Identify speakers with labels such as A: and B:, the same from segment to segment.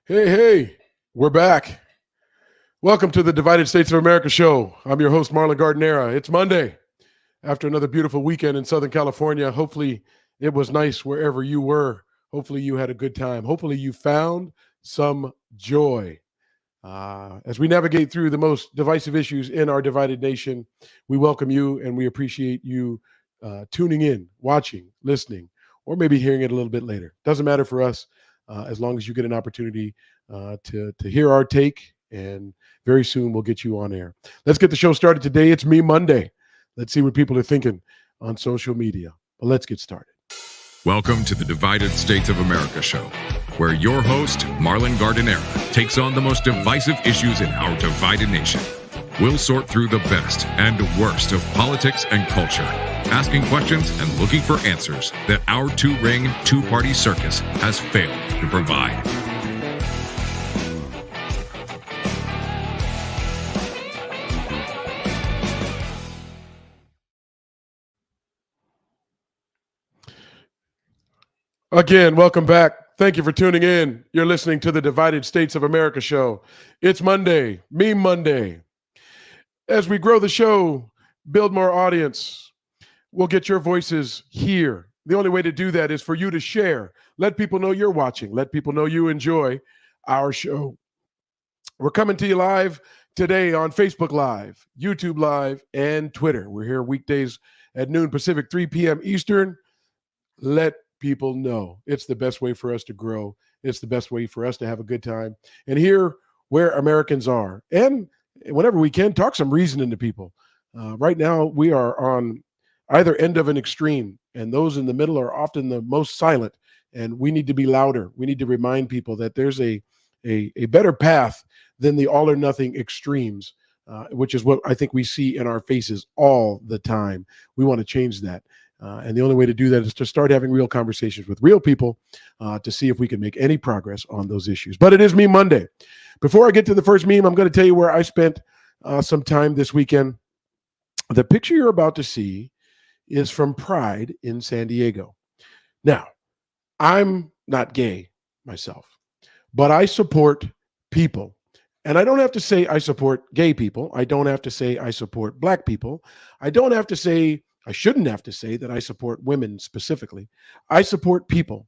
A: Hey, we're back. Welcome to the Divided States of America show. I'm your host, Marlon Gardenera. It's Monday after another beautiful weekend in Southern California. Hopefully, it was nice wherever you were. Hopefully, you had a good time. Hopefully, you found some joy. As we navigate through the most divisive issues in our divided nation, we welcome you and we appreciate you tuning in, watching, listening, or maybe hearing it a little bit later. Doesn't matter for us as long as you get an opportunity to hear our take. And very soon we'll get you on air. Let's get the show started today. It's Me Monday. Let's see what people are thinking on social media. But let's get started.
B: Welcome to the Divided States of America show, where your host, Marlon Gardenera, takes on the most divisive issues in our divided nation. We'll sort through the best and worst of politics and culture, asking questions and looking for answers that our two-ring, two-party circus has failed to provide.
A: Again, welcome back. Thank you for tuning in. You're listening to the Divided States of America show. It's Monday, Me Monday. As we grow the show, build more audience, we'll get your voices here. The only way to do that is for you to share. Let people know you're watching. Let people know you enjoy our show. We're coming to you live today on Facebook Live, YouTube Live, and Twitter. We're here weekdays at noon Pacific, 3 p.m. Eastern. Let people know. It's the best way for us to grow. It's the best way for us to have a good time and hear where Americans are. And whenever we can, talk some reason into people. Right now, we are on either end of an extreme, and those in the middle are often the most silent, and we need to be louder. We need to remind people that there's a better path than the all or nothing extremes, which is what I think we see in our faces all the time. We want to change that. And the only way to do that is to start having real conversations with real people to see if we can make any progress on those issues. But it is Me Monday. Before I get to the first meme, I'm going to tell you where I spent some time this weekend. The picture you're about to see is from Pride in San Diego. Now, I'm not gay myself, but I support people. And I don't have to say I support gay people. I don't have to say I support black people. I shouldn't have to say that I support women specifically. I support people.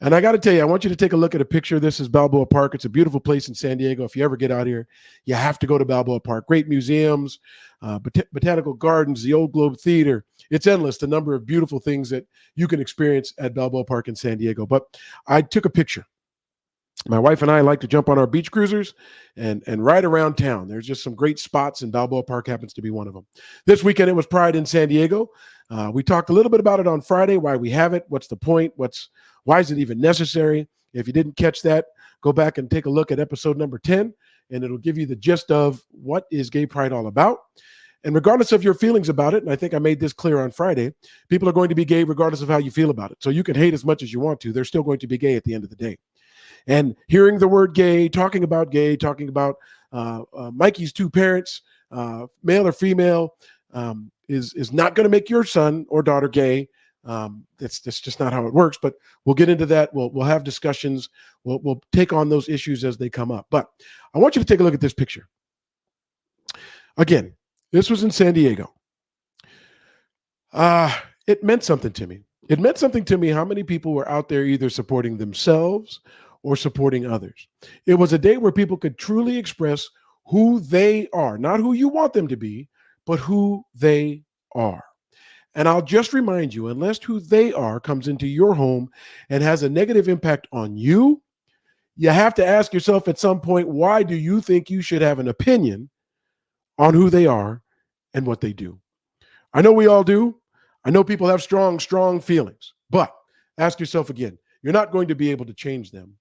A: And I got to tell you, I want you to take a look at a picture. This is Balboa Park. It's a beautiful place in San Diego. If you ever get out here, you have to go to Balboa Park. Great museums, botanical gardens, the Old Globe Theater. It's endless, the number of beautiful things that you can experience at Balboa Park in San Diego. But I took a picture. My wife and I like to jump on our beach cruisers and ride around town. There's just some great spots, and Balboa Park happens to be one of them. This weekend, it was Pride in San Diego. We talked a little bit about it on Friday, why we have it, what's the point, why is it even necessary? If you didn't catch that, go back and take a look at episode number 10, and it'll give you the gist of what is Gay Pride all about. And regardless of your feelings about it, and I think I made this clear on Friday, people are going to be gay regardless of how you feel about it. So you can hate as much as you want to. They're still going to be gay at the end of the day. And hearing the word gay, talking about Mikey's two parents, male or female, is not going to make your son or daughter gay. That's just not how it works. But we'll get into that. We'll have discussions. We'll take on those issues as they come up. But I want you to take a look at this picture. Again, this was in San Diego. It meant something to me. It meant something to me how many people were out there either supporting themselves or supporting others. It was a day where people could truly express who they are, not who you want them to be, but who they are. And I'll just remind you, unless who they are comes into your home and has a negative impact on you, you have to ask yourself at some point, why do you think you should have an opinion on who they are and what they do? I know we all do. I know people have strong feelings, but ask yourself again, you're not going to be able to change them.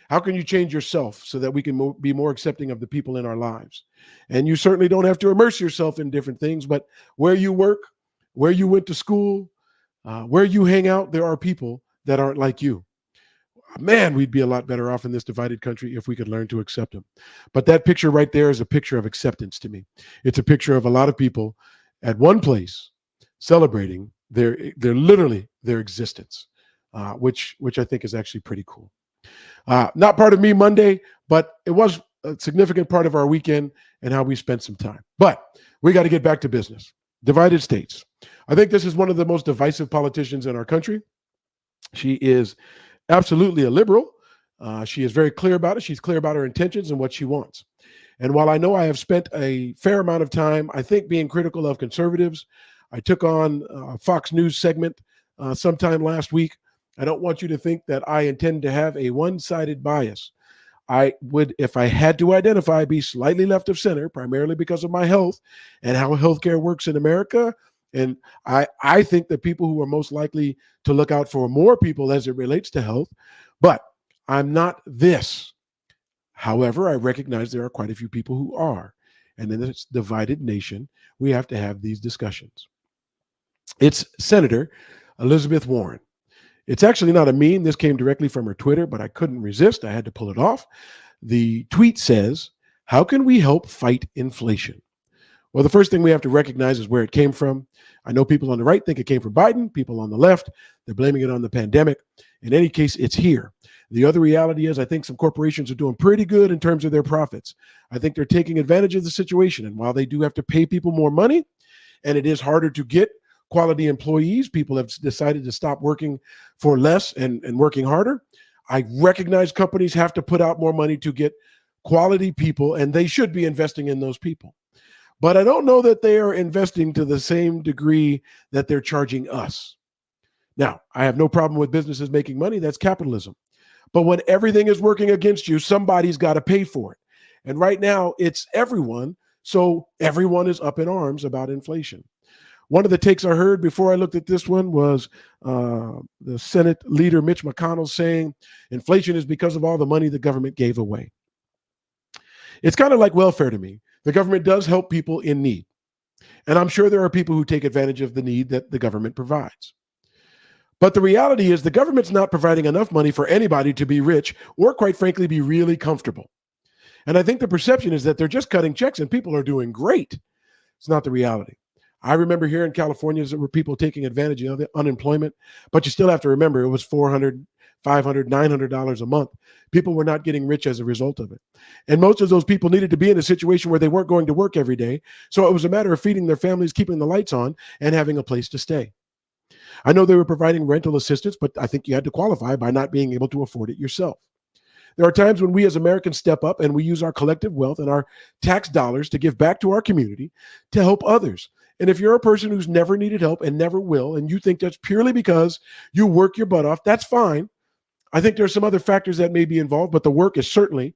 A: How can you change yourself so that we can be more accepting of the people in our lives? And you certainly don't have to immerse yourself in different things, but where you work, where you went to school, where you hang out, there are people that aren't like you. Man, we'd be a lot better off in this divided country if we could learn to accept them. But that picture right there is a picture of acceptance to me. It's a picture of a lot of people at one place celebrating their existence, which I think is actually pretty cool. Not part of Me Monday, but it was a significant part of our weekend and how we spent some time. But we got to get back to business. Divided states. I think this is one of the most divisive politicians in our country. She is absolutely a liberal. She is very clear about it. She's clear about her intentions and what she wants. And while I know I have spent a fair amount of time, I think, being critical of conservatives, I took on a Fox News segment sometime last week. I don't want you to think that I intend to have a one-sided bias. I would, if I had to identify, be slightly left of center, primarily because of my health and how healthcare works in America. And I think that people who are most likely to look out for more people as it relates to health, but I'm not this. However, I recognize there are quite a few people who are. And in this divided nation, we have to have these discussions. It's Senator Elizabeth Warren. It's actually not a meme. This came directly from her Twitter, but I couldn't resist. I had to pull it off. The tweet says, "How can we help fight inflation?" Well, the first thing we have to recognize is where it came from. I know people on the right think it came from Biden. People on the left, they're blaming it on the pandemic. In any case, it's here. The other reality is I think some corporations are doing pretty good in terms of their profits. I think they're taking advantage of the situation. And while they do have to pay people more money, and it is harder to get quality employees, people have decided to stop working for less and working harder. I recognize companies have to put out more money to get quality people, and they should be investing in those people. But I don't know that they are investing to the same degree that they're charging us. Now, I have no problem with businesses making money. That's capitalism. But when everything is working against you, somebody's got to pay for it. And right now, it's everyone. So everyone is up in arms about inflation. One of the takes I heard before I looked at this one was the Senate leader, Mitch McConnell, saying inflation is because of all the money the government gave away. It's kind of like welfare to me. The government does help people in need. And I'm sure there are people who take advantage of the need that the government provides. But the reality is the government's not providing enough money for anybody to be rich or, quite frankly, be really comfortable. And I think the perception is that they're just cutting checks and people are doing great. It's not the reality. I remember here in California, there were people taking advantage of the unemployment, but you still have to remember it was $400, $500, $900 a month. People were not getting rich as a result of it. And most of those people needed to be in a situation where they weren't going to work every day. So it was a matter of feeding their families, keeping the lights on, and having a place to stay. I know they were providing rental assistance, but I think you had to qualify by not being able to afford it yourself. There are times when we as Americans step up and we use our collective wealth and our tax dollars to give back to our community to help others. And if you're a person who's never needed help and never will, and you think that's purely because you work your butt off, that's fine. I think there's some other factors that may be involved, but the work is certainly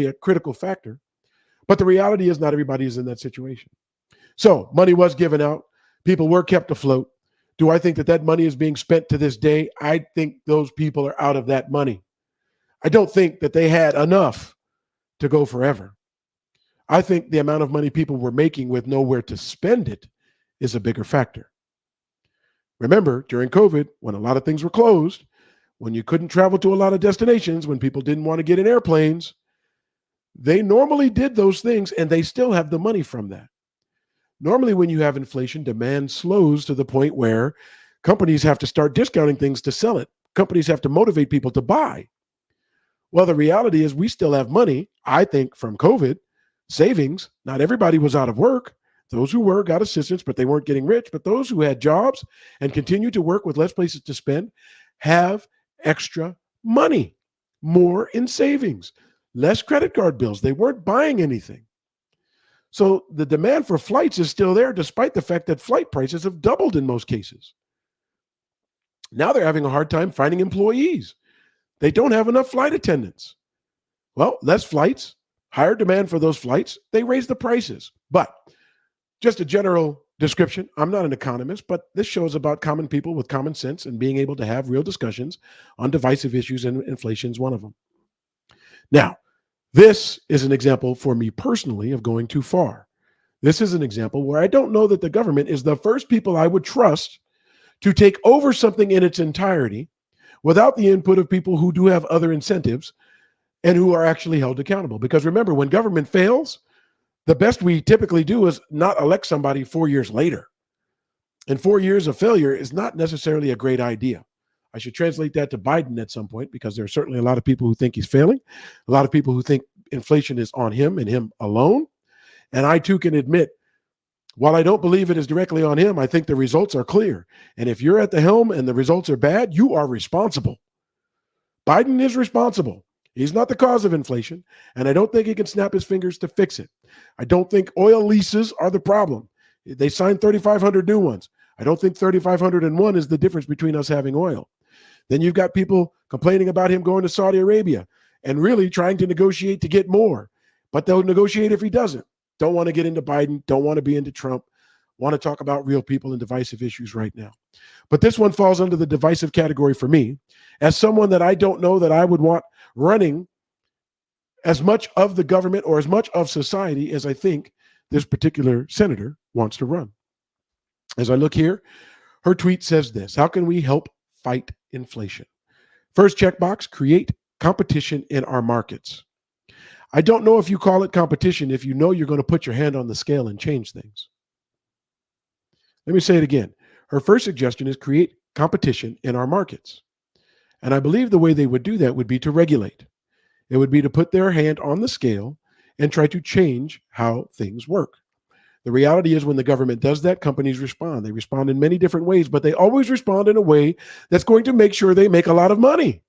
A: a critical factor. But the reality is not everybody is in that situation. So money was given out. People were kept afloat. Do I think that that money is being spent to this day? I think those people are out of that money. I don't think that they had enough to go forever. I think the amount of money people were making with nowhere to spend it is a bigger factor. Remember, during COVID, when a lot of things were closed, when you couldn't travel to a lot of destinations, when people didn't want to get in airplanes, they normally did those things and they still have the money from that. Normally, when you have inflation, demand slows to the point where companies have to start discounting things to sell it. Companies have to motivate people to buy. Well, the reality is we still have money, I think, from COVID, savings. Not everybody was out of work. Those who were got assistance, but they weren't getting rich. But those who had jobs and continue to work with less places to spend have extra money, more in savings, less credit card bills. They weren't buying anything. So the demand for flights is still there, despite the fact that flight prices have doubled in most cases. Now they're having a hard time finding employees. They don't have enough flight attendants. Well, less flights, higher demand for those flights, they raise the prices. But just a general description, I'm not an economist, but this show is about common people with common sense and being able to have real discussions on divisive issues, and inflation is one of them. Now, this is an example for me personally of going too far. This is an example where I don't know that the government is the first people I would trust to take over something in its entirety without the input of people who do have other incentives and who are actually held accountable. Because remember, when government fails, the best we typically do is not elect somebody 4 years later. And 4 years of failure is not necessarily a great idea. I should translate that to Biden at some point, because there are certainly a lot of people who think he's failing, a lot of people who think inflation is on him and him alone. And I too can admit, while I don't believe it is directly on him, I think the results are clear. And if you're at the helm and the results are bad, you are responsible. Biden is responsible. He's not the cause of inflation, and I don't think he can snap his fingers to fix it. I don't think oil leases are the problem. They signed 3,500 new ones. I don't think 3,501 is the difference between us having oil. Then you've got people complaining about him going to Saudi Arabia and really trying to negotiate to get more, but they'll negotiate if he doesn't. Don't want to get into Biden, don't want to be into Trump, want to talk about real people and divisive issues right now. But this one falls under the divisive category for me, as someone that I don't know that I would want running as much of the government or as much of society as I think this particular senator wants to run. As I look here, her tweet says this: how can we help fight inflation? First checkbox, create competition in our markets. I don't know if you call it competition if you know you're going to put your hand on the scale and change things. Let me say it again. Her first suggestion is create competition in our markets. And I believe the way they would do that would be to regulate. It would be to put their hand on the scale and try to change how things work. The reality is, when the government does that, companies respond. They respond in many different ways, but they always respond in a way that's going to make sure they make a lot of money.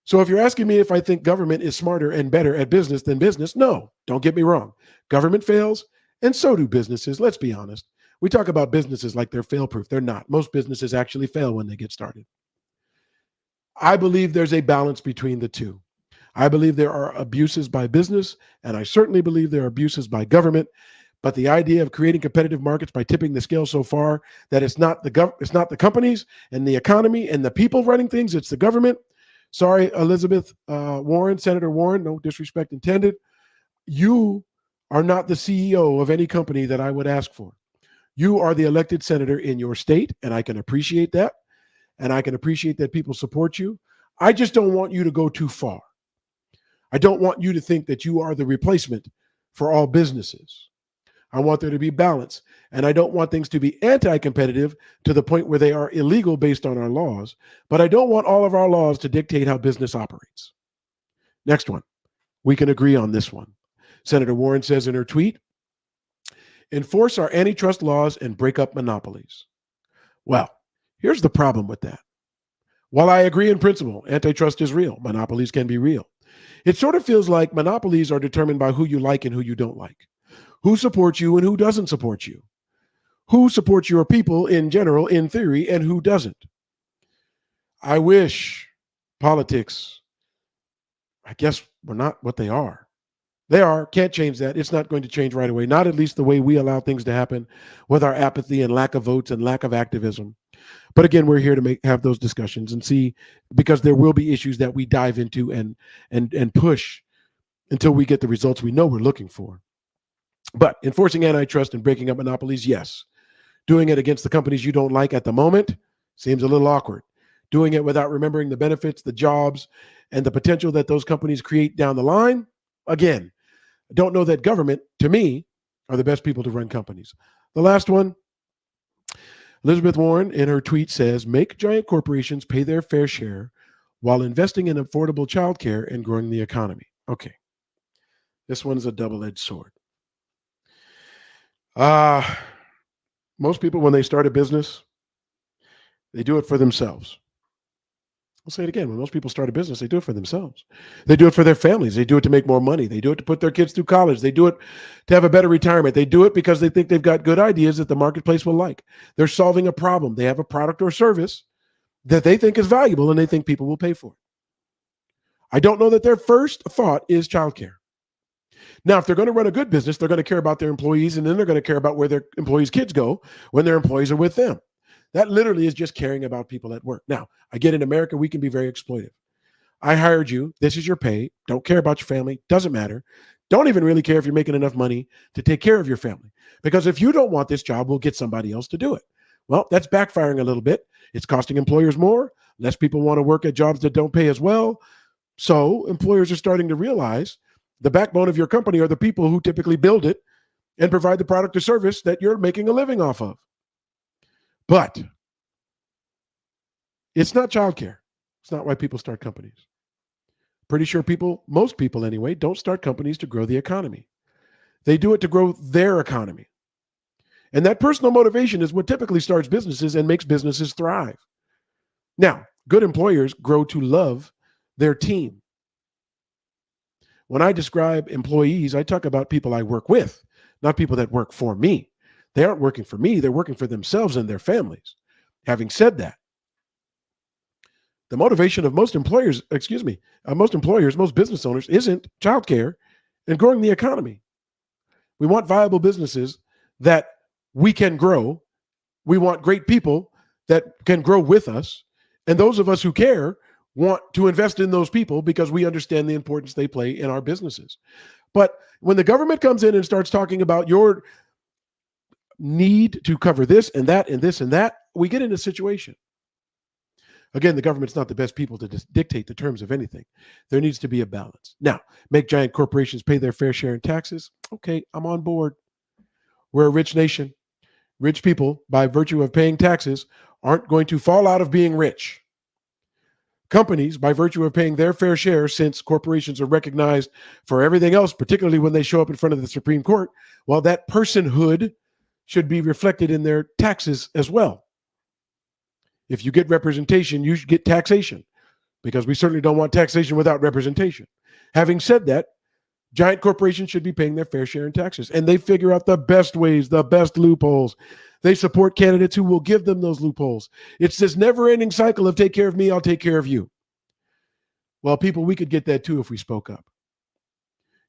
A: So if you're asking me if I think government is smarter and better at business than business, no, don't get me wrong. Government fails, and so do businesses. Let's be honest. We talk about businesses like they're fail-proof. They're not. Most businesses actually fail when they get started. I believe there's a balance between the two. I believe there are abuses by business, and I certainly believe there are abuses by government. But the idea of creating competitive markets by tipping the scale so far that it's not the companies and the economy and the people running things, it's the government. Sorry, Elizabeth Warren, Senator Warren, no disrespect intended. You are not the CEO of any company that I would ask for. You are the elected senator in your state, and I can appreciate that. And I can appreciate that people support you. I just don't want you to go too far. I don't want you to think that you are the replacement for all businesses. I want there to be balance. And I don't want things to be anti-competitive to the point where they are illegal based on our laws. But I don't want all of our laws to dictate how business operates. Next one. We can agree on this one. Senator Warren says in her tweet, enforce our antitrust laws and break up monopolies. Well, here's the problem with that. While I agree in principle, antitrust is real. Monopolies can be real. It sort of feels like monopolies are determined by who you like and who you don't like, who supports you and who doesn't support you, who supports your people in general, in theory, and who doesn't. I wish politics, I guess, were not what they are. They are. Can't change that. It's not going to change right away. Not at least the way we allow things to happen with our apathy and lack of votes and lack of activism. But again, we're here to have those discussions and see, because there will be issues that we dive into and push until we get the results we know we're looking for. But enforcing antitrust and breaking up monopolies, yes. Doing it against the companies you don't like at the moment seems a little awkward. Doing it without remembering the benefits, the jobs, and the potential that those companies create down the line, again, I don't know that government, to me, are the best people to run companies. The last one, Elizabeth Warren in her tweet says, make giant corporations pay their fair share while investing in affordable childcare and growing the economy. Okay. This one's a double-edged sword. Most people, when they start a business, they do it for themselves. I'll say it again. When most people start a business, they do it for themselves. They do it for their families. They do it to make more money. They do it to put their kids through college. They do it to have a better retirement. They do it because they think they've got good ideas that the marketplace will like. They're solving a problem. They have a product or service that they think is valuable and they think people will pay for it. I don't know that their first thought is childcare. Now, if they're going to run a good business, they're going to care about their employees, and then they're going to care about where their employees' kids go when their employees are with them. That literally is just caring about people at work. Now, I get in America, we can be very exploitive. I hired you. This is your pay. Don't care about your family. Doesn't matter. Don't even really care if you're making enough money to take care of your family. Because if you don't want this job, we'll get somebody else to do it. Well, that's backfiring a little bit. It's costing employers more. Less people want to work at jobs that don't pay as well. So employers are starting to realize the backbone of your company are the people who typically build it and provide the product or service that you're making a living off of. But It's not childcare. It's not why people start companies. Pretty sure most people anyway, don't start companies to grow the economy. They do it to grow their economy. And that personal motivation is what typically starts businesses and makes businesses thrive. Now, good employers grow to love their team. When I describe employees, I talk about people I work with, not people that work for me. They aren't working for me. They're working for themselves and their families. Having said that, the motivation of most employers, most business owners isn't childcare and growing the economy. We want viable businesses that we can grow. We want great people that can grow with us. And those of us who care want to invest in those people because we understand the importance they play in our businesses. But when the government comes in and starts talking about your need to cover this and that and this and that, we get in a situation. Again, the government's not the best people to dictate the terms of anything. There needs to be a balance. Now, make giant corporations pay their fair share in taxes. Okay, I'm on board. We're a rich nation. Rich people, by virtue of paying taxes, aren't going to fall out of being rich. Companies, by virtue of paying their fair share, since corporations are recognized for everything else, particularly when they show up in front of the Supreme Court, well, that personhood should be reflected in their taxes as well. If you get representation, you should get taxation, because we certainly don't want taxation without representation. Having said that, giant corporations should be paying their fair share in taxes, and they figure out the best ways, the best loopholes. They support candidates who will give them those loopholes. It's this never-ending cycle of take care of me, I'll take care of you. Well, people, we could get that too if we spoke up.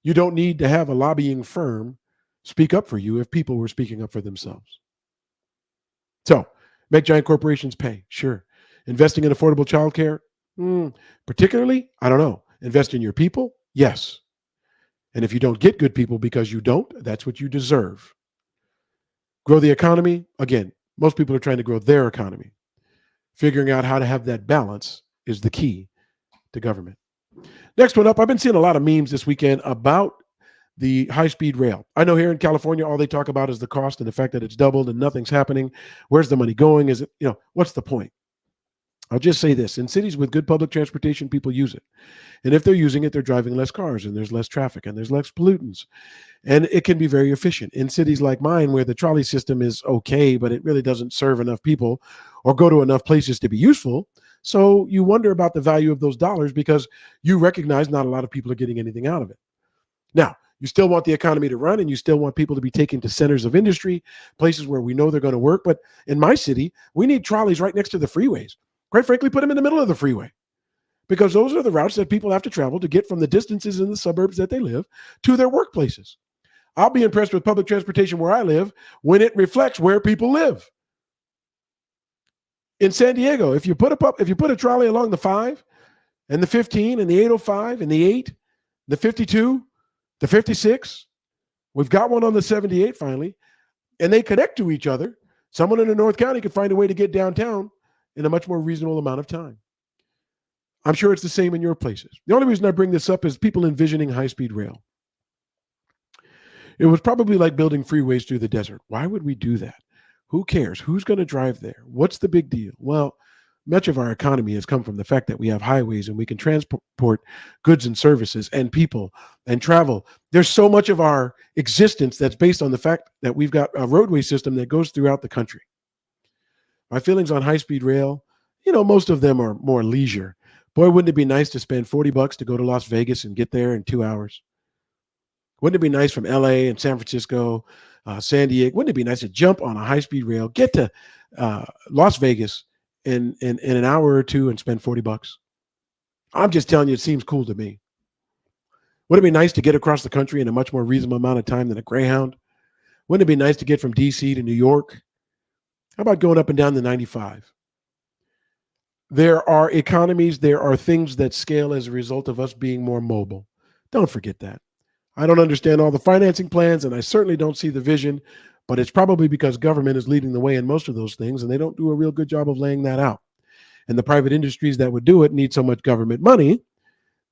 A: You don't need to have a lobbying firm speak up for you if people were speaking up for themselves. So, make giant corporations pay, sure. Investing in affordable childcare, particularly, I don't know. Invest in your people, yes. And if you don't get good people because you don't, that's what you deserve. Grow the economy, again, most people are trying to grow their economy. Figuring out how to have that balance is the key to government. Next one up, I've been seeing a lot of memes this weekend about the high-speed rail. I know here in California, all they talk about is the cost and the fact that it's doubled and nothing's happening. Where's the money going? Is it, what's the point? I'll just say this. In cities with good public transportation, people use it. And if they're using it, they're driving less cars and there's less traffic and there's less pollutants. And it can be very efficient. In cities like mine, where the trolley system is okay, but it really doesn't serve enough people or go to enough places to be useful. So you wonder about the value of those dollars because you recognize not a lot of people are getting anything out of it. Now, you still want the economy to run and you still want people to be taken to centers of industry, places where we know they're going to work. But in my city, we need trolleys right next to the freeways. Quite frankly, put them in the middle of the freeway, because those are the routes that people have to travel to get from the distances in the suburbs that they live to their workplaces. I'll be impressed with public transportation where I live when it reflects where people live. In San Diego, if you put a trolley along the 5 and the 15 and the 805 and the 8, the 52, the 56, we've got one on the 78 finally, and they connect to each other, someone in the North County could find a way to get downtown in a much more reasonable amount of time. I'm sure it's the same in your places. The only reason I bring this up is people envisioning high-speed rail. It was probably like building freeways through the desert. Why would we do that? Who cares? Who's going to drive there? What's the big deal? Well, much of our economy has come from the fact that we have highways and we can transport goods and services and people and travel. There's so much of our existence that's based on the fact that we've got a roadway system that goes throughout the country. My feelings on high-speed rail, most of them are more leisure. Boy, wouldn't it be nice to spend $40 to go to Las Vegas and get there in 2 hours? Wouldn't it be nice from LA and San Francisco, San Diego? Wouldn't it be nice to jump on a high-speed rail, get to Las Vegas in an hour or two and spend $40? I'm just telling you, it seems cool to me. Wouldn't it be nice to get across the country in a much more reasonable amount of time than a Greyhound? Wouldn't it be nice to get from DC to New York? How about going up and down the 95? There are economies, there are things that scale as a result of us being more mobile. Don't forget that. I don't understand all the financing plans, and I certainly don't see the vision, but it's probably because government is leading the way in most of those things, and they don't do a real good job of laying that out. And the private industries that would do it need so much government money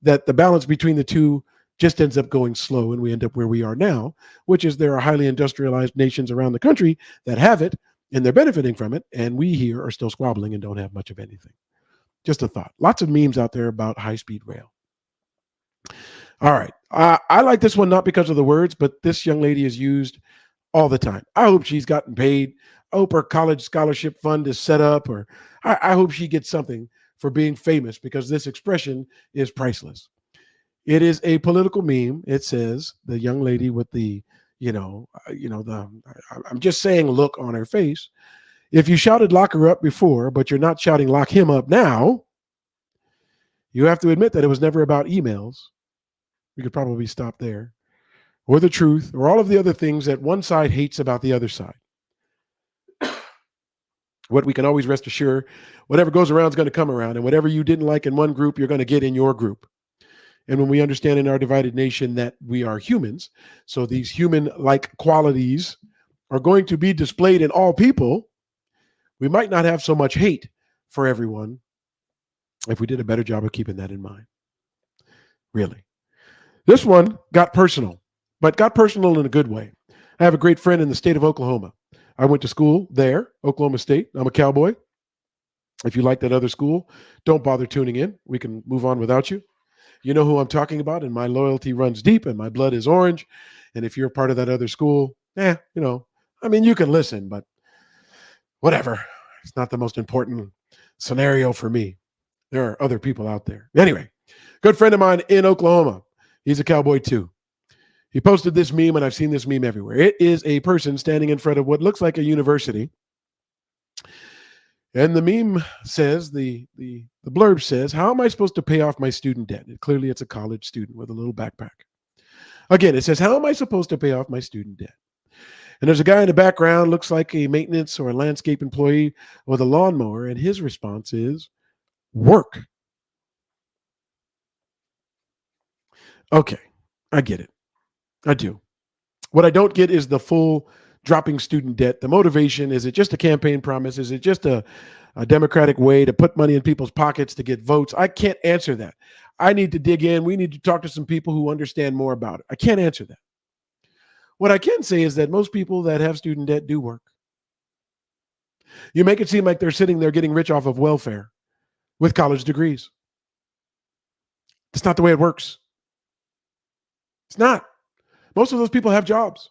A: that the balance between the two just ends up going slow, and we end up where we are now, which is there are highly industrialized nations around the country that have it, and they're benefiting from it, and we here are still squabbling and don't have much of anything. Just a thought. Lots of memes out there about high-speed rail. All right. I like this one not because of the words, but this young lady is used all the time. I hope she's gotten paid. I hope her college scholarship fund is set up, or I hope she gets something for being famous, because this expression is priceless. It is a political meme. It says the young lady with the, I'm just saying look on her face. If you shouted lock her up before, but you're not shouting lock him up now, you have to admit that it was never about emails. We could probably stop there. Or the truth, or all of the other things that one side hates about the other side. What we can always rest assured, whatever goes around is going to come around, and whatever you didn't like in one group, you're going to get in your group. And when we understand in our divided nation that we are humans, so these human-like qualities are going to be displayed in all people, we might not have so much hate for everyone if we did a better job of keeping that in mind. Really. This one got personal, but got personal in a good way. I have a great friend in the state of Oklahoma. I went to school there, Oklahoma State. I'm a cowboy. If you like that other school, don't bother tuning in. We can move on without you. You know who I'm talking about, and my loyalty runs deep, and my blood is orange. And if you're part of that other school, you can listen, but whatever. It's not the most important scenario for me. There are other people out there. Anyway, good friend of mine in Oklahoma. He's a cowboy too. He posted this meme, and I've seen this meme everywhere. It is a person standing in front of what looks like a university. And the meme says, the blurb says, how am I supposed to pay off my student debt? And clearly it's a college student with a little backpack. Again, it says, how am I supposed to pay off my student debt? And there's a guy in the background, looks like a maintenance or a landscape employee with a lawnmower, and his response is, work. Okay, I get it. I do. What I don't get is the full dropping student debt. The motivation, is it just a campaign promise? Is it just a democratic way to put money in people's pockets to get votes? I can't answer that. I need to dig in. We need to talk to some people who understand more about it. I can't answer that. What I can say is that most people that have student debt do work. You make it seem like they're sitting there getting rich off of welfare with college degrees. That's not the way it works. It's not. Most of those people have jobs.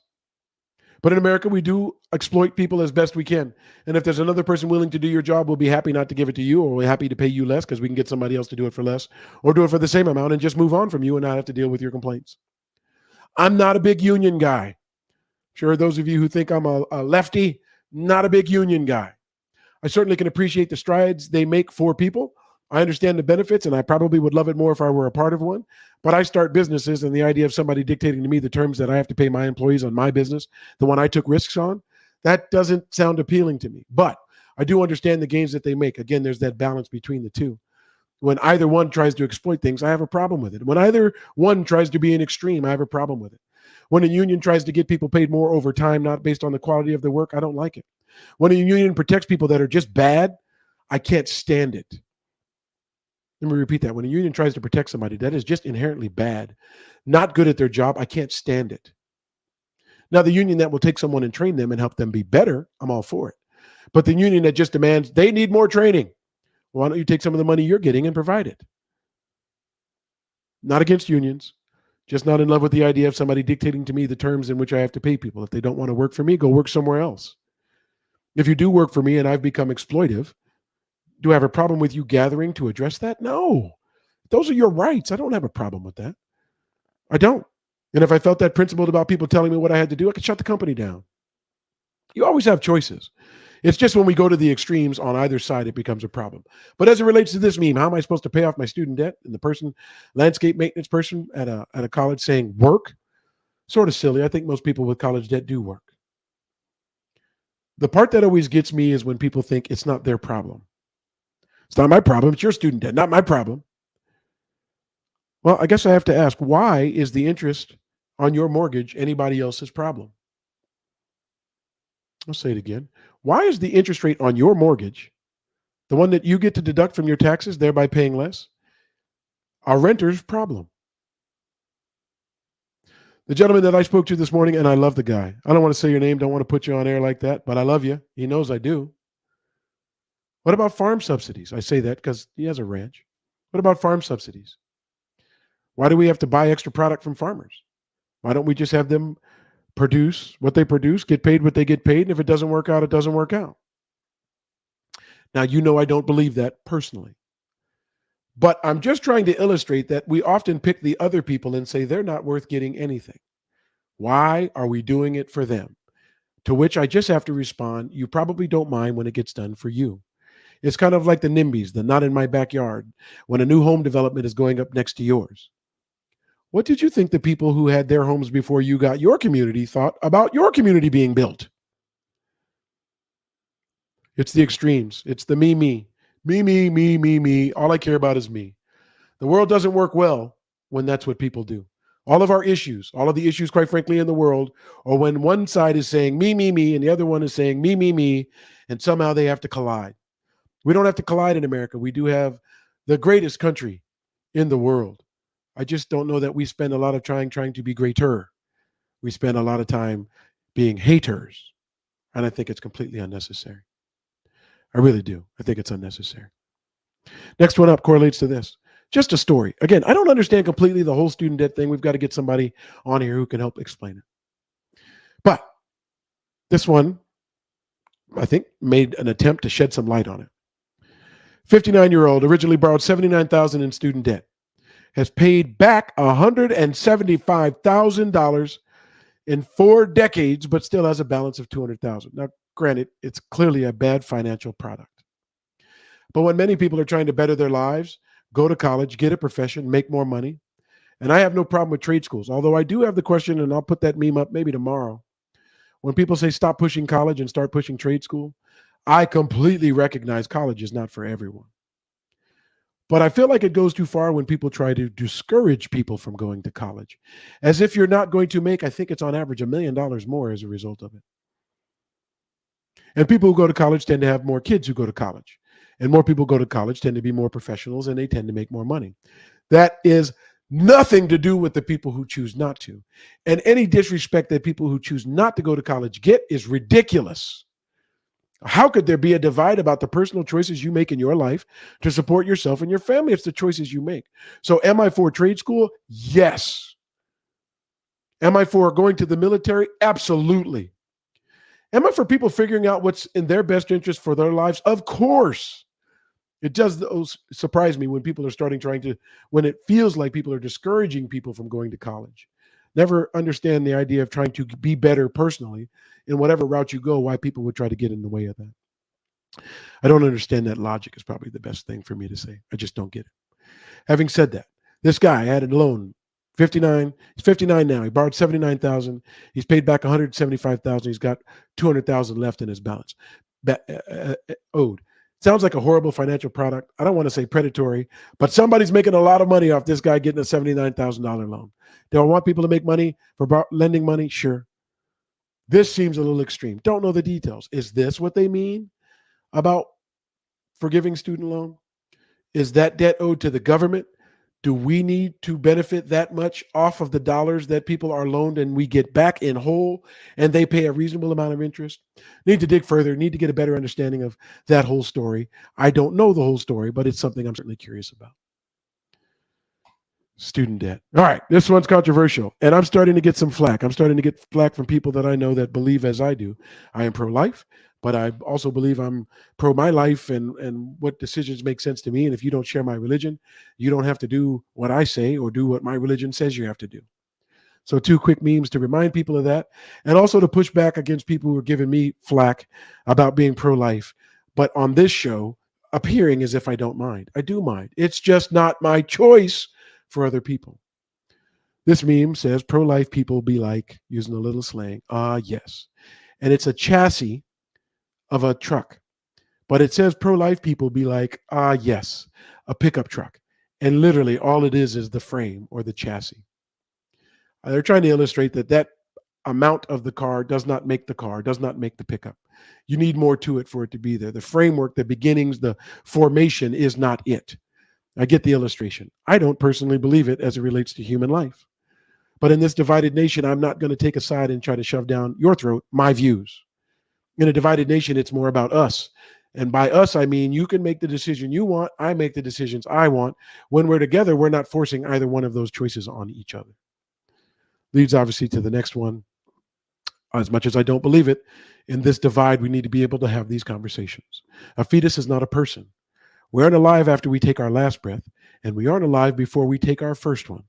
A: But in America, we do exploit people as best we can. And if there's another person willing to do your job, we'll be happy not to give it to you, or we're happy to pay you less because we can get somebody else to do it for less, or do it for the same amount and just move on from you and not have to deal with your complaints. I'm not a big union guy. Sure, those of you who think I'm a lefty, not a big union guy. I certainly can appreciate the strides they make for people. I understand the benefits, and I probably would love it more if I were a part of one. But I start businesses, and the idea of somebody dictating to me the terms that I have to pay my employees on my business, the one I took risks on, that doesn't sound appealing to me. But I do understand the gains that they make. Again, there's that balance between the two. When either one tries to exploit things, I have a problem with it. When either one tries to be an extreme, I have a problem with it. When a union tries to get people paid more over time, not based on the quality of their work, I don't like it. When a union protects people that are just bad, I can't stand it. Let me repeat that. When a union tries to protect somebody that is just inherently bad, not good at their job, I can't stand it. Now, the union that will take someone and train them and help them be better, I'm all for it. But the union that just demands they need more training, why don't you take some of the money you're getting and provide it? Not against unions, just not in love with the idea of somebody dictating to me the terms in which I have to pay people. If they don't want to work for me, go work somewhere else. If you do work for me and I've become exploitive, do I have a problem with you gathering to address that? No. Those are your rights. I don't have a problem with that. I don't. And if I felt that principled about people telling me what I had to do, I could shut the company down. You always have choices. It's just when we go to the extremes on either side, it becomes a problem. But as it relates to this meme, how am I supposed to pay off my student debt? And the person, landscape maintenance person at a college saying work, sort of silly. I think most people with college debt do work. The part that always gets me is when people think it's not their problem. It's not my problem. It's your student debt, not my problem. Well, I guess I have to ask, why is the interest on your mortgage anybody else's problem? I'll say it again. Why is the interest rate on your mortgage, the one that you get to deduct from your taxes, thereby paying less, a renter's problem? The gentleman that I spoke to this morning, and I love the guy. I don't want to say your name, don't want to put you on air like that, but I love you. He knows I do. What about farm subsidies? I say that because he has a ranch. What about farm subsidies? Why do we have to buy extra product from farmers? Why don't we just have them produce what they produce, get paid what they get paid, and if it doesn't work out, it doesn't work out? Now, you know I don't believe that personally. But I'm just trying to illustrate that we often pick the other people and say they're not worth getting anything. Why are we doing it for them? To which I just have to respond, you probably don't mind when it gets done for you. It's kind of like the NIMBYs, the not in my backyard, when a new home development is going up next to yours. What did you think the people who had their homes before you got your community thought about your community being built? It's the extremes. It's the me, me. Me. All I care about is me. The world doesn't work well when that's what people do. All of our issues, all of the issues, quite frankly, in the world, or when one side is saying me, and the other one is saying me, and somehow they have to collide. We don't have to collide in America. We do have the greatest country in the world. I just don't know that we spend a lot of trying to be greater. We spend a lot of time being haters, and I think it's completely unnecessary. I really do. I think it's unnecessary. Next one up correlates to this. Just a story. Again, I don't understand completely the whole student debt thing. We've got to get somebody on here who can help explain it. But this one, I think, made an attempt to shed some light on it. 59-year-old originally borrowed $79,000 in student debt, has paid back $175,000 in 4 decades, but still has a balance of $200,000. Now, granted, it's clearly a bad financial product. But when many people are trying to better their lives, go to college, get a profession, make more money, and I have no problem with trade schools, although I do have the question, and I'll put that meme up maybe tomorrow. When people say stop pushing college and start pushing trade school, I completely recognize college is not for everyone. But I feel like it goes too far when people try to discourage people from going to college, as if you're not going to make, I think it's on average $1 million more as a result of it. And people who go to college tend to have more kids who go to college. And more people go to college tend to be more professionals, and they tend to make more money. That is nothing to do with the people who choose not to. And any disrespect that people who choose not to go to college get is ridiculous. How could there be a divide about the personal choices you make in your life to support yourself and your family? It's the choices you make. So am I for trade school? Yes. Am I for going to the military? Absolutely. Am I for people figuring out what's in their best interest for their lives? Of course. It does surprise me when people are when it feels like people are discouraging people from going to college. Never understand the idea of trying to be better personally in whatever route you go, why people would try to get in the way of that. I don't understand that logic is probably the best thing for me to say. I just don't get it. Having said that, this guy had a loan, 59. He's 59 now. He borrowed $79,000. He's paid back $175,000. He's got $200,000 left in his balance owed. Sounds like a horrible financial product. I don't want to say predatory, but somebody's making a lot of money off this guy getting a $79,000 loan. Do I want people to make money for lending money? Sure. This seems a little extreme. Don't know the details. Is this what they mean about forgiving student loan? Is that debt owed to the government? Do we need to benefit that much off of the dollars that people are loaned and we get back in whole and they pay a reasonable amount of interest? Need to dig further, need to get a better understanding of that whole story. I don't know the whole story, but it's something I'm certainly curious about. Student debt. All right, this one's controversial, and I'm starting to get some flack. I'm starting to get flack from people that I know that believe as I do. I am pro-life, but I also believe I'm pro my life and what decisions make sense to me. And if you don't share my religion, you don't have to do what I say or do what my religion says you have to do. So 2 quick memes to remind people of that, and also to push back against people who are giving me flack about being pro-life, but on this show, appearing as if I don't mind. I do mind. It's just not my choice for other people. This meme says, pro-life people be like, using a little slang, yes. And it's a chassis of a truck. But it says pro-life people be like, yes, a pickup truck. And literally all it is the frame or the chassis. They're trying to illustrate that amount of the car does not make the car, does not make the pickup. You need more to it for it to be there. The framework, the beginnings, the formation is not it. I get the illustration. I don't personally believe it as it relates to human life. But in this divided nation, I'm not going to take a side and try to shove down your throat my views. In a divided nation, it's more about us And by us, I mean you can make the decision you want, I make the decisions I want. When we're together, we're not forcing either one of those choices on each other. Leads obviously to the next one. As much as I don't believe it, in this divide, we need to be able to have these conversations. A fetus is not a person. We aren't alive after we take our last breath, and we aren't alive before we take our first one.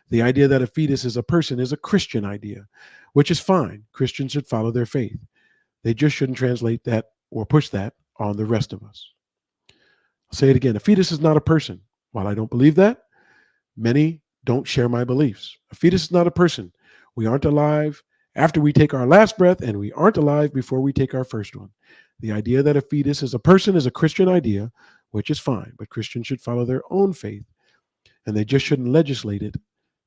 A: The idea that a fetus is a person is a Christian idea, which is fine. Christians should follow their faith. They just shouldn't translate that or push that on the rest of us. I'll say it again. A fetus is not a person. While I don't believe that, many don't share my beliefs. A fetus is not a person. We aren't alive after we take our last breath, and we aren't alive before we take our first one. The idea that a fetus is a person is a Christian idea, which is fine, but Christians should follow their own faith, and they just shouldn't legislate it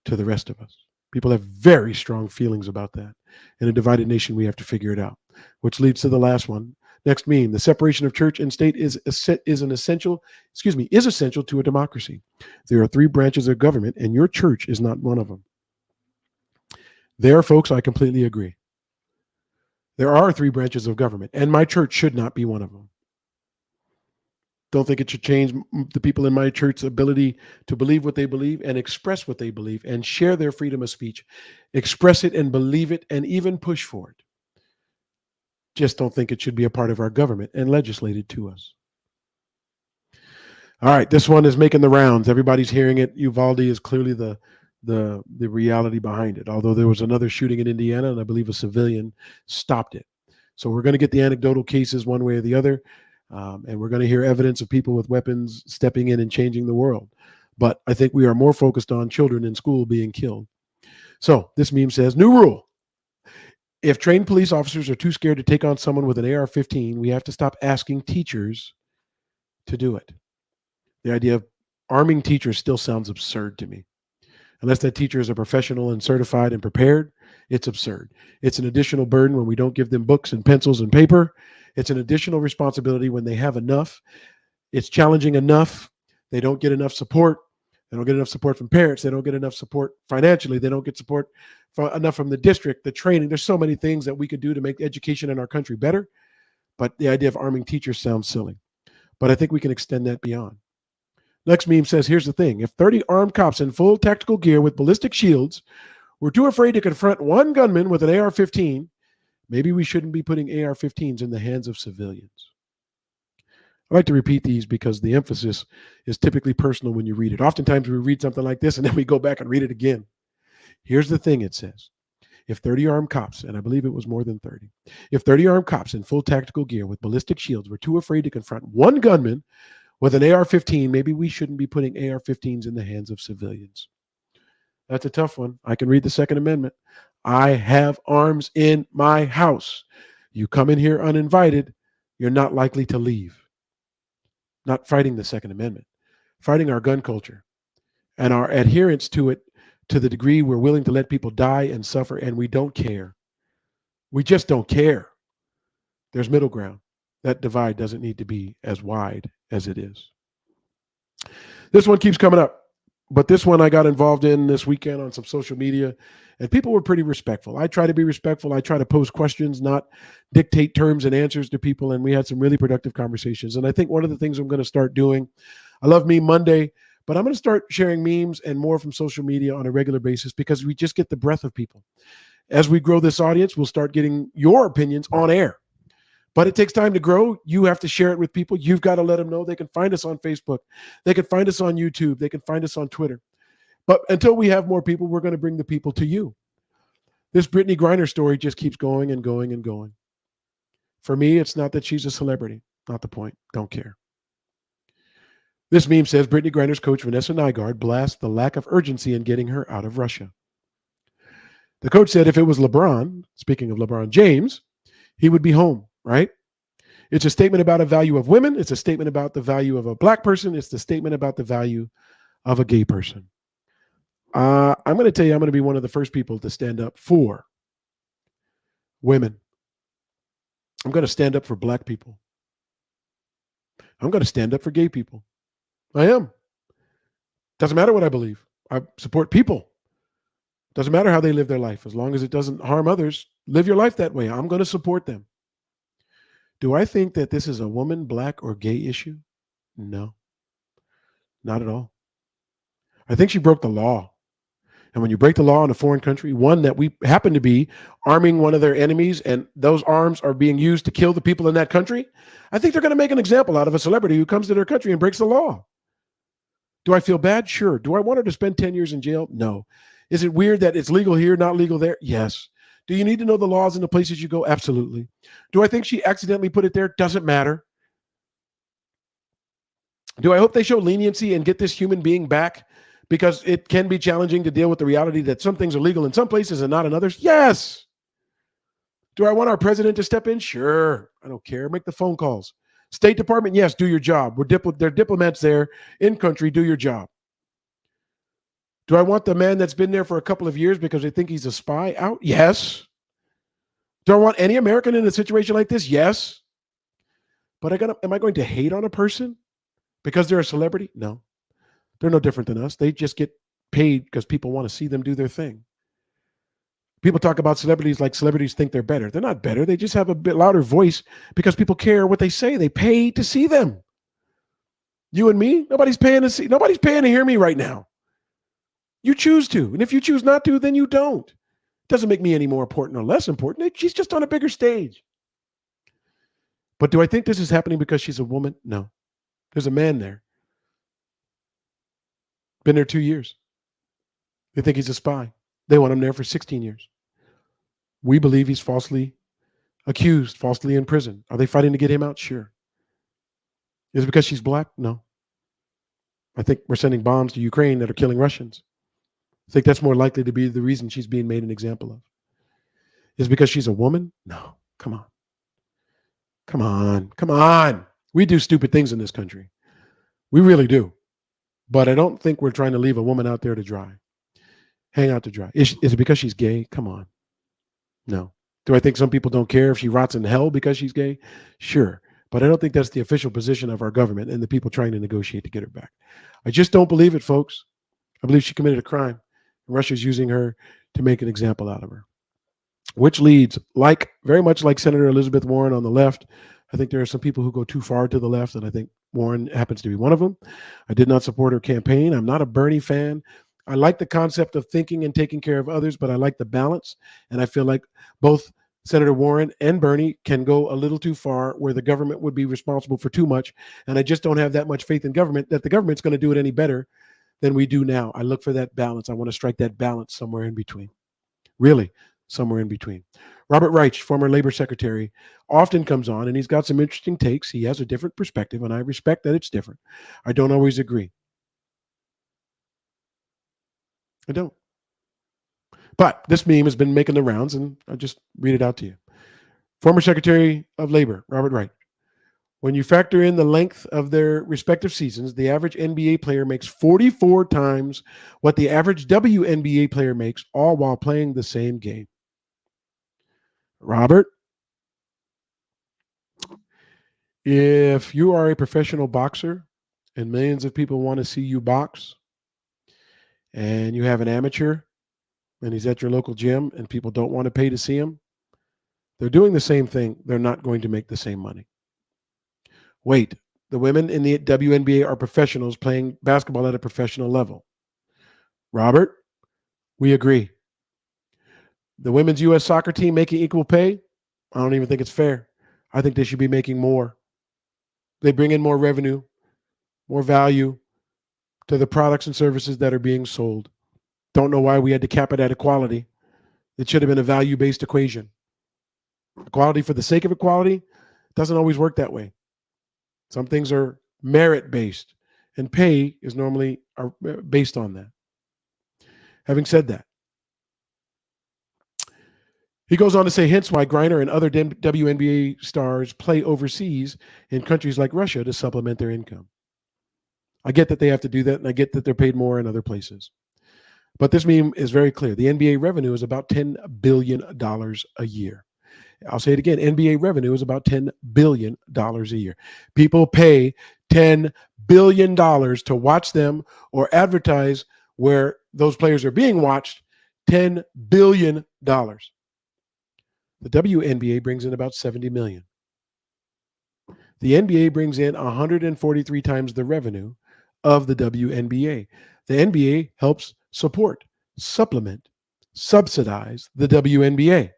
A: to the rest of us. People have very strong feelings about that. In a divided nation, we have to figure it out, which leads to the last one. Next meme: the separation of church and state is essential to a democracy. There are 3 branches of government, and your church is not one of them. There, folks, I completely agree. There are 3 branches of government, and my church should not be one of them. Don't think it should change the people in my church's ability to believe what they believe and express what they believe and share their freedom of speech, express it and believe it and even push for it. Just don't think it should be a part of our government and legislated to us. All right, this one is making the rounds. Everybody's hearing it. Uvalde is clearly the reality behind it, although there was another shooting in Indiana, and I believe a civilian stopped it. So we're going to get the anecdotal cases one way or the other. And we're going to hear evidence of people with weapons stepping in and changing the world. But I think we are more focused on children in school being killed. So this meme says, new rule. If trained police officers are too scared to take on someone with an AR-15, we have to stop asking teachers to do it. The idea of arming teachers still sounds absurd to me. Unless that teacher is a professional and certified and prepared, it's absurd. It's an additional burden when we don't give them books and pencils and paper. It's an additional responsibility when they have enough. It's challenging enough. They don't get enough support. They don't get enough support from parents. They don't get enough support financially. They don't get support enough from the district, the training. There's so many things that we could do to make education in our country better. But the idea of arming teachers sounds silly. But I think we can extend that beyond. Next meme says, here's the thing. If 30 armed cops in full tactical gear with ballistic shields were too afraid to confront one gunman with an AR-15, maybe we shouldn't be putting AR-15s in the hands of civilians. I like to repeat these because the emphasis is typically personal when you read it. Oftentimes we read something like this and then we go back and read it again. Here's the thing it says. If 30 armed cops, and I believe it was more than 30, if 30 armed cops in full tactical gear with ballistic shields were too afraid to confront one gunman with an AR-15, maybe we shouldn't be putting AR-15s in the hands of civilians. That's a tough one. I can read the Second Amendment. I have arms in my house. You come in here uninvited, you're not likely to leave. Not fighting the Second Amendment, fighting our gun culture and our adherence to it to the degree we're willing to let people die and suffer, and we don't care. We just don't care. There's middle ground. That divide doesn't need to be as wide as it is. This one keeps coming up. But this one I got involved in this weekend on some social media, and people were pretty respectful. I try to be respectful. I try to pose questions, not dictate terms and answers to people, and we had some really productive conversations. And I think one of the things I'm going to start doing, I love Meme Monday, but I'm going to start sharing memes and more from social media on a regular basis because we just get the breadth of people. As we grow this audience, we'll start getting your opinions on air. But it takes time to grow. You have to share it with people. You've got to let them know. They can find us on Facebook. They can find us on YouTube. They can find us on Twitter. But until we have more people, we're going to bring the people to you. This Brittany Griner story just keeps going and going and going. For me, it's not that she's a celebrity. Not the point. Don't care. This meme says, Brittany Griner's coach, Vanessa Nygaard, blasts the lack of urgency in getting her out of Russia. The coach said if it was LeBron, speaking of LeBron James, he would be home. Right? It's a statement about a value of women. It's a statement about the value of a black person. It's the statement about the value of a gay person. I'm going to tell you, I'm going to be one of the first people to stand up for women. I'm going to stand up for black people. I'm going to stand up for gay people. I am. Doesn't matter what I believe. I support people. Doesn't matter how they live their life. As long as it doesn't harm others, live your life that way. I'm going to support them. Do I think that this is a woman, black, or gay issue? No, not at all. I think she broke the law. And when you break the law in a foreign country, one that we happen to be arming one of their enemies, and those arms are being used to kill the people in that country, I think they're going to make an example out of a celebrity who comes to their country and breaks the law. Do I feel bad? Sure. Do I want her to spend 10 years in jail? No. Is it weird that it's legal here, not legal there? Yes. Do you need to know the laws in the places you go? Absolutely. Do I think she accidentally put it there? Doesn't matter. Do I hope they show leniency and get this human being back? Because it can be challenging to deal with the reality that some things are legal in some places and not in others? Yes. Do I want our president to step in? Sure. I don't care. Make the phone calls. State Department, yes, do your job. There are diplomats there in country, do your job. Do I want the man that's been there for a couple of years because they think he's a spy out? Yes. Do I want any American in a situation like this? Yes. But am I going to hate on a person because they're a celebrity? No. They're no different than us. They just get paid because people want to see them do their thing. People talk about celebrities like celebrities think they're better. They're not better. They just have a bit louder voice because people care what they say. They pay to see them. You and me, nobody's paying to hear me right now. You choose to. And if you choose not to, then you don't. It doesn't make me any more important or less important. She's just on a bigger stage. But do I think this is happening because she's a woman? No. There's a man there. Been there 2 years. They think he's a spy. They want him there for 16 years. We believe he's falsely accused, falsely in prison. Are they fighting to get him out? Sure. Is it because she's black? No. I think we're sending bombs to Ukraine that are killing Russians. I think that's more likely to be the reason she's being made an example of. Is it because she's a woman? No. Come on. Come on. Come on. We do stupid things in this country. We really do. But I don't think we're trying to leave a woman out there to dry. Hang out to dry. Is it because she's gay? Come on. No. Do I think some people don't care if she rots in hell because she's gay? Sure. But I don't think that's the official position of our government and the people trying to negotiate to get her back. I just don't believe it, folks. I believe she committed a crime. Russia's using her to make an example out of her. Which leads, very much like Senator Elizabeth Warren on the left, I think there are some people who go too far to the left, and I think Warren happens to be one of them. I did not support her campaign. I'm not a Bernie fan. I like the concept of thinking and taking care of others, but I like the balance. And I feel like both Senator Warren and Bernie can go a little too far where the government would be responsible for too much. And I just don't have that much faith in government that the government's going to do it any better than we do now. I look for that balance. I want to strike that balance somewhere in between. Really, somewhere in between. Robert Reich, former labor secretary, often comes on and he's got some interesting takes. He has a different perspective, and I respect that it's different. I don't always agree. I don't. But this meme has been making the rounds, and I'll just read it out to you. Former Secretary of Labor, Robert Reich. When you factor in the length of their respective seasons, the average NBA player makes 44 times what the average WNBA player makes, all while playing the same game. Robert, if you are a professional boxer and millions of people want to see you box, and you have an amateur and he's at your local gym and people don't want to pay to see him, they're doing the same thing. They're not going to make the same money. Wait, the women in the WNBA are professionals playing basketball at a professional level. Robert, we agree. The women's U.S. soccer team making equal pay? I don't even think it's fair. I think they should be making more. They bring in more revenue, more value to the products and services that are being sold. Don't know why we had to cap it at equality. It should have been a value-based equation. Equality for the sake of equality doesn't always work that way. Some things are merit-based, and pay is normally based on that. Having said that, he goes on to say, hence why Griner and other WNBA stars play overseas in countries like Russia to supplement their income. I get that they have to do that, and I get that they're paid more in other places. But this meme is very clear. The NBA revenue is about $10 billion a year. I'll say it again. NBA revenue is about $10 billion a year. People pay $10 billion to watch them or advertise where those players are being watched. $10 billion. The WNBA brings in about $70 million. The NBA brings in 143 times the revenue of the WNBA. The NBA helps support, supplement, subsidize the WNBA.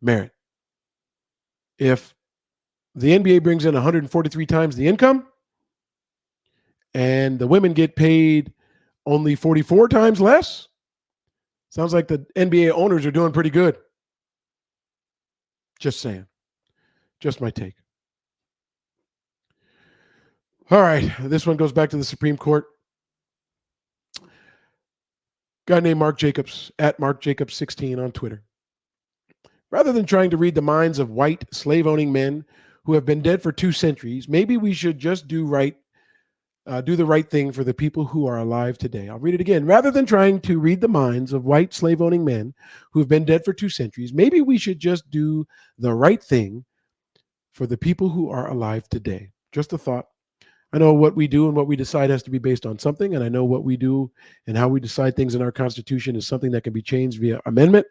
A: Merit. If the NBA brings in 143 times the income and the women get paid only 44 times less, sounds like the NBA owners are doing pretty good. Just saying. Just my take. All right. This one goes back to the Supreme Court. Guy named Mark Jacobs, at Mark Jacobs 16 on Twitter. Rather than trying to read the minds of white slave-owning men who have been dead for 2 centuries, maybe we should just do the right thing for the people who are alive today. I'll read it again. Rather than trying to read the minds of white slave-owning men who have been dead for 2 centuries, maybe we should just do the right thing for the people who are alive today. Just a thought. I know what we do and what we decide has to be based on something, and I know what we do and how we decide things in our Constitution is something that can be changed via amendment.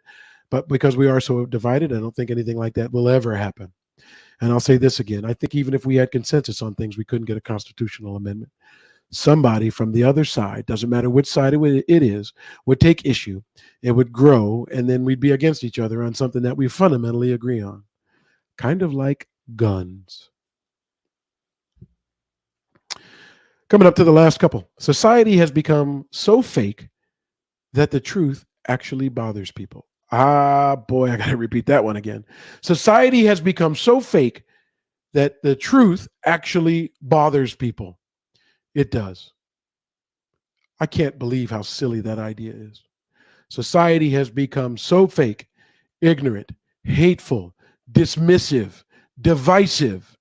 A: But because we are so divided, I don't think anything like that will ever happen. And I'll say this again. I think even if we had consensus on things, we couldn't get a constitutional amendment. Somebody from the other side, doesn't matter which side it is, would take issue. It would grow, and then we'd be against each other on something that we fundamentally agree on. Kind of like guns. Coming up to the last couple. Society has become so fake that the truth actually bothers people. Boy, I got to repeat that one again. Society has become so fake that the truth actually bothers people. It does. I can't believe how silly that idea is. Society has become so fake, ignorant, hateful, dismissive, divisive,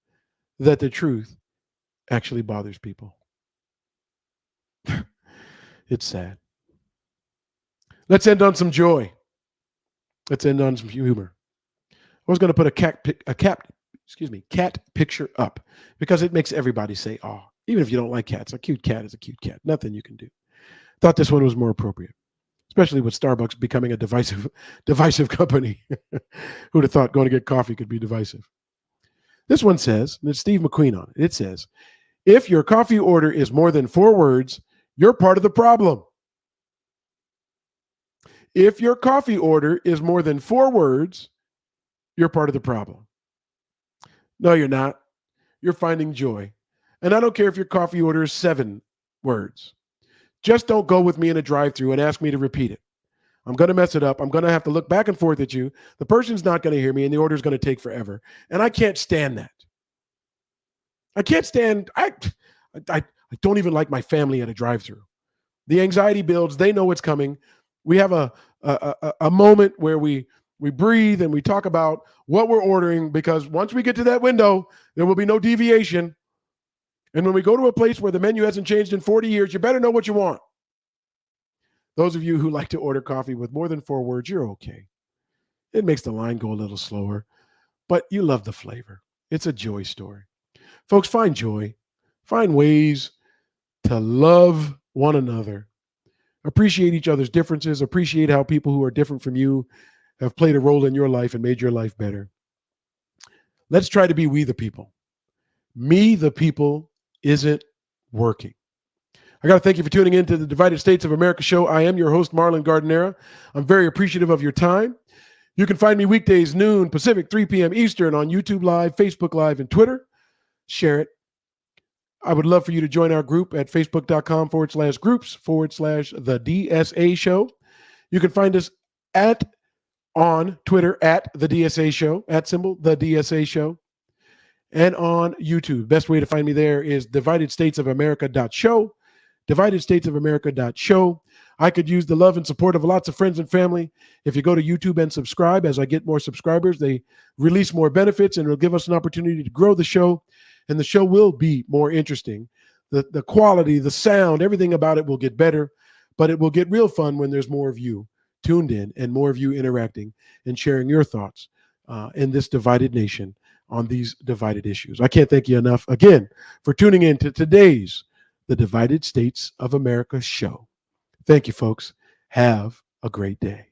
A: that the truth actually bothers people. It's sad. Let's end on some joy. Let's end on some humor. I was going to put a cat picture up because it makes everybody say, "Oh," even if you don't like cats. A cute cat is a cute cat. Nothing you can do. Thought this one was more appropriate, especially with Starbucks becoming a divisive company. Who'd have thought going to get coffee could be divisive? This one says, and it's Steve McQueen on it. It says, if your coffee order is more than 4 words, you're part of the problem. If your coffee order is more than 4 words, you're part of the problem. No, you're not. You're finding joy. And I don't care if your coffee order is 7 words. Just don't go with me in a drive-thru and ask me to repeat it. I'm going to mess it up. I'm going to have to look back and forth at you. The person's not going to hear me, and the order's going to take forever. And I can't stand that. I can't stand, I don't even like my family at a drive-thru. The anxiety builds. They know what's coming. We have a moment where we breathe and we talk about what we're ordering, because once we get to that window, there will be no deviation. And when we go to a place where the menu hasn't changed in 40 years, you better know what you want. Those of you who like to order coffee with more than 4 words, you're okay. It makes the line go a little slower, but you love the flavor. It's a joy story. Folks, find joy. Find ways to love one another. Appreciate each other's differences. Appreciate how people who are different from you have played a role in your life and made your life better. Let's try to be we the people. Me the people isn't working. I got to thank you for tuning in to the Divided States of America show. I am your host, Marlon Gardenera. I'm very appreciative of your time. You can find me weekdays, noon Pacific, 3 p.m. Eastern on YouTube Live, Facebook Live, and Twitter. Share it. I would love for you to join our group at facebook.com/groups/the DSA show. You can find us on Twitter at the DSA show, @ the DSA show, and on YouTube. Best way to find me there is dividedstatesofamerica.show, dividedstatesofamerica.show. I could use the love and support of lots of friends and family. If you go to YouTube and subscribe, as I get more subscribers, they release more benefits, and it'll give us an opportunity to grow the show. And the show will be more interesting. The quality, the sound, everything about it will get better, but it will get real fun when there's more of you tuned in and more of you interacting and sharing your thoughts in this divided nation on these divided issues. I can't thank you enough, again, for tuning in to today's The Divided States of America show. Thank you, folks. Have a great day.